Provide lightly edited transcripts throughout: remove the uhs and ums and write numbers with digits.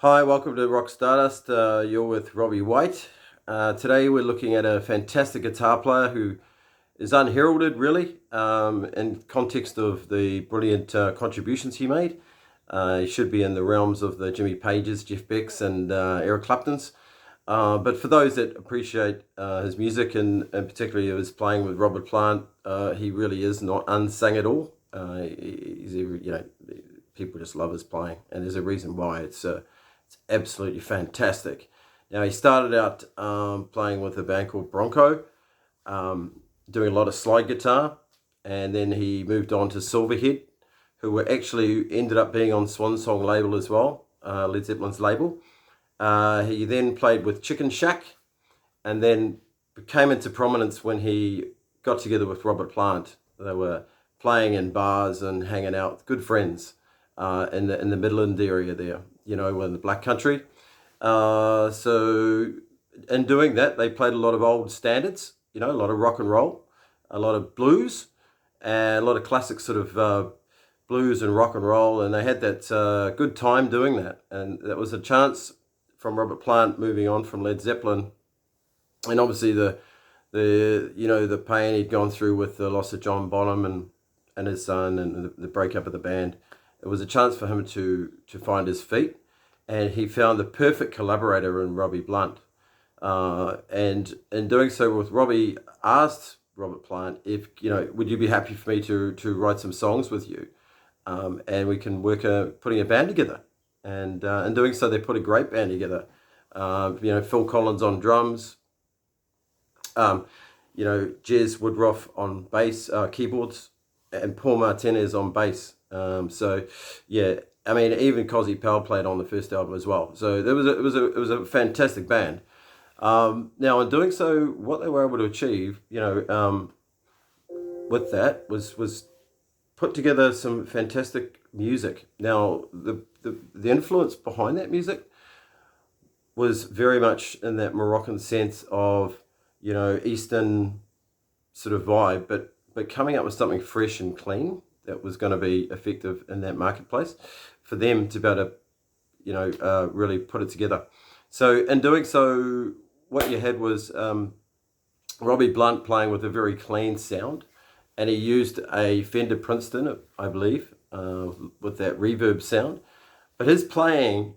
Hi, welcome to Rock Stardust. You're with Robbie White. Today we're looking at a fantastic guitar player who is unheralded, really, in context of the brilliant contributions he made. He should be in the realms of the Jimmy Pages, Jeff Becks, and Eric Claptons. But for those that appreciate his music and particularly his playing with Robert Plant, he really is not unsung at all. People just love his playing, and there's a reason why. It's absolutely fantastic. Now, he started out playing with a band called Bronco, doing a lot of slide guitar, and then he moved on to Silverhead, who were actually ended up being on Swan Song label as well, Led Zeppelin's label. He then played with Chicken Shack, and then came into prominence when he got together with Robert Plant. They were playing in bars and hanging out, good friends, in the Midland area there, in the Black Country. So in doing that, they played a lot of old standards, a lot of rock and roll, a lot of blues, and a lot of classic sort of blues and rock and roll, and they had that good time doing that. And that was a chance from Robert Plant moving on from Led Zeppelin, and obviously the pain he'd gone through with the loss of John Bonham and his son and the breakup of the band. It was a chance for him to find his feet, and he found the perfect collaborator in Robbie Blunt. And in doing so with Robbie, asked Robert Plant if, would you be happy for me to write some songs with you? And we can work putting a band together. And in doing so, they put a great band together. Phil Collins on drums, Jez Woodruff on bass, keyboards, and Paul Martinez on bass. Even Cosy Powell played on the first album as well. So it was a fantastic band. Now, in doing so, what they were able to achieve, with that was put together some fantastic music. Now, the influence behind that music was very much in that Moroccan sense of, Eastern sort of vibe, but coming up with something fresh and clean that was going to be effective in that marketplace for them to be able to, really put it together. So in doing so, what you had was Robbie Blunt playing with a very clean sound, and he used a Fender Princeton, I believe, with that reverb sound. But his playing,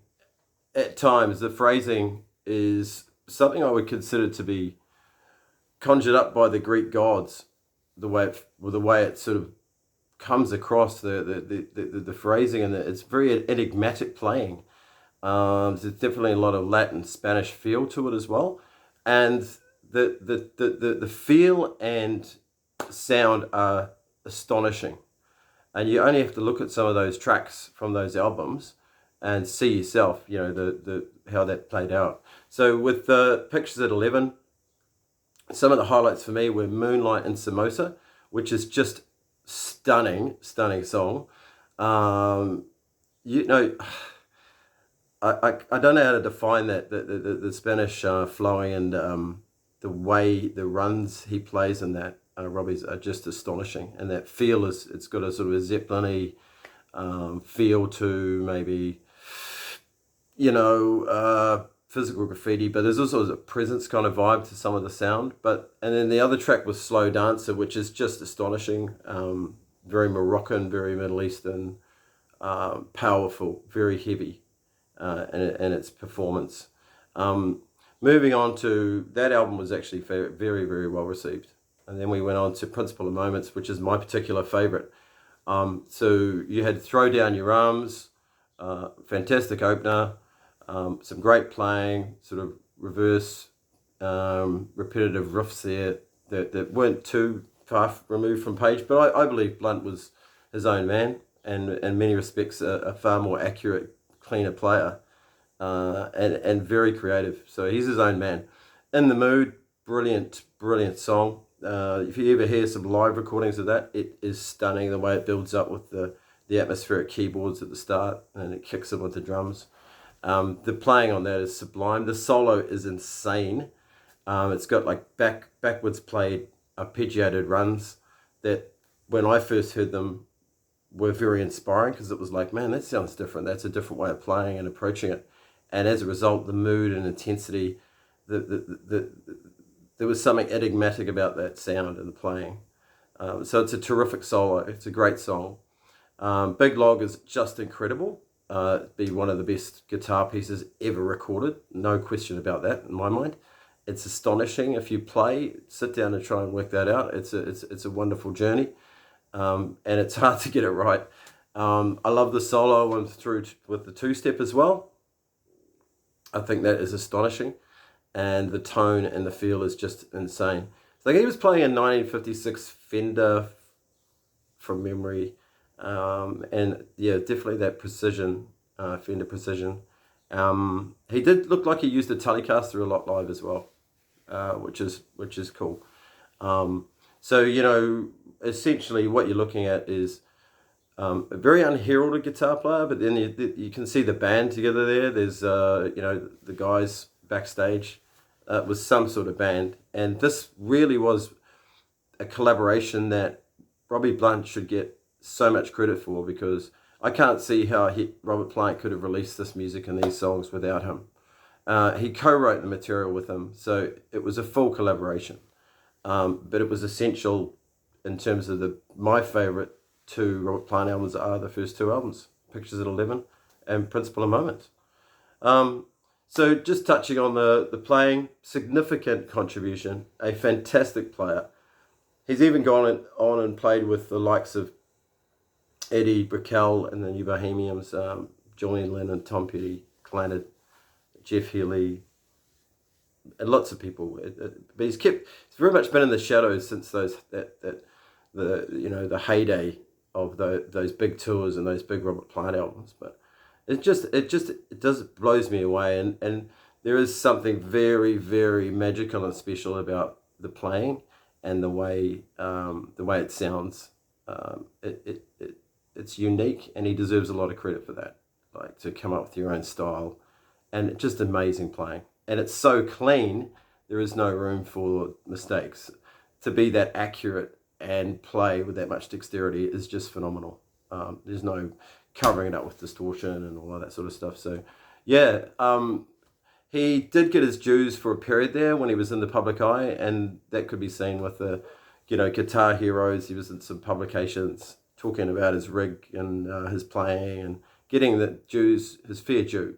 at times, the phrasing is something I would consider to be conjured up by the Greek gods. The way it sort of comes across the phrasing, and it's very enigmatic playing. There's definitely a lot of Latin, Spanish feel to it as well, and the feel and sound are astonishing. And you only have to look at some of those tracks from those albums and see yourself, the how that played out. So with the Pictures at 11, some of the highlights for me were Moonlight and Samosa, which is just stunning song. I don't know how to define that, the Spanish flowing and the way the runs he plays in that Robbie's are just astonishing, and that feel it's got a sort of a Zeppelin-y feel to maybe Physical Graffiti, but there's also a presence kind of vibe to some of the sound. And then the other track was Slow Dancer, which is just astonishing, very Moroccan, very Middle Eastern, powerful, very heavy in its performance. Moving on to that album was actually very, very well received. And then we went on to Principle of Moments, which is my particular favorite. So you had Throw Down Your Arms, fantastic opener, some great playing, sort of reverse, repetitive riffs there that weren't too far removed from Page, but I believe Blunt was his own man, and in many respects a far more accurate, cleaner player, and very creative. So he's his own man. In the Mood, brilliant song. If you ever hear some live recordings of that, it is stunning the way it builds up with the atmospheric keyboards at the start, and it kicks in with the drums. The playing on that is sublime. The solo is insane. It's got like backwards played arpeggiated runs that when I first heard them were very inspiring, because it was like, man, that sounds different. That's a different way of playing and approaching it. and as a result, the mood and intensity, there was something enigmatic about that sound and the playing. So it's a terrific solo. It's a great song. Big Log is just incredible. Be one of the best guitar pieces ever recorded. No question about that in my mind. It's astonishing. If you sit down and try and work that out. It's a wonderful journey, and it's hard to get it right. I love the solo and through with the two-step as well. I think that is astonishing, and the tone and the feel is just insane. So he was playing a 1956 Fender from memory, and yeah, definitely that precision, Fender precision. He did look like he used a Telecaster a lot live as well, which is cool. So essentially what you're looking at is a very unheralded guitar player, but then you can see the band together there. There's the guys backstage. Was some sort of band, and this really was a collaboration that Robbie Blunt should get so much credit for, because I can't see how Robert Plant could have released this music and these songs without him. He co-wrote the material with him, so it was a full collaboration. But it was essential in terms of my favourite two Robert Plant albums are the first two albums, Pictures at 11 and Principle of Moments. So just touching on the playing, significant contribution, a fantastic player. He's even gone on and played with the likes of Eddie Brickell and the New Bohemians, Julian Lennon, Tom Petty, Clannad, Jeff Healey, and lots of people. But he's very much been in the shadows since the heyday of those big tours and those big Robert Plant albums. But it blows me away, and there is something very, very magical and special about the playing and the way it sounds. It's unique, and he deserves a lot of credit for that. Like, to come up with your own style, and just amazing playing. And it's so clean, there is no room for mistakes. To be that accurate and play with that much dexterity is just phenomenal. There's no covering it up with distortion and all of that sort of stuff. So yeah, he did get his dues for a period there when he was in the public eye, and that could be seen with the Guitar Heroes. He was in some publications talking about his rig and his playing and getting his fair due.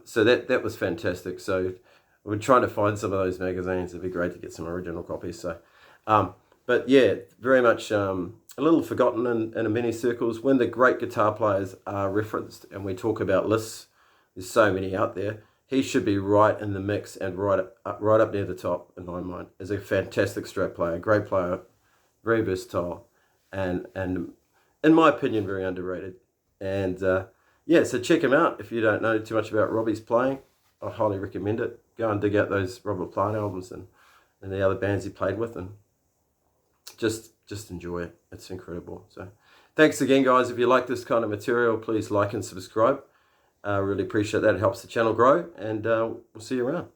So that was fantastic. So we're trying to find some of those magazines. It'd be great to get some original copies. So but yeah, very much a little forgotten in many circles. When the great guitar players are referenced and we talk about lists, there's so many out there, he should be right in the mix and right up near the top in my mind. As a fantastic Strat player, great player, very versatile, and in my opinion, very underrated. And yeah, so check him out if you don't know too much about Robbie's playing. I highly recommend it. Go and dig out those Robert Plant albums and the other bands he played with, and just enjoy it. It's incredible. So thanks again, guys. If you like this kind of material, please like and subscribe. I really appreciate that. It helps the channel grow, and we'll see you around.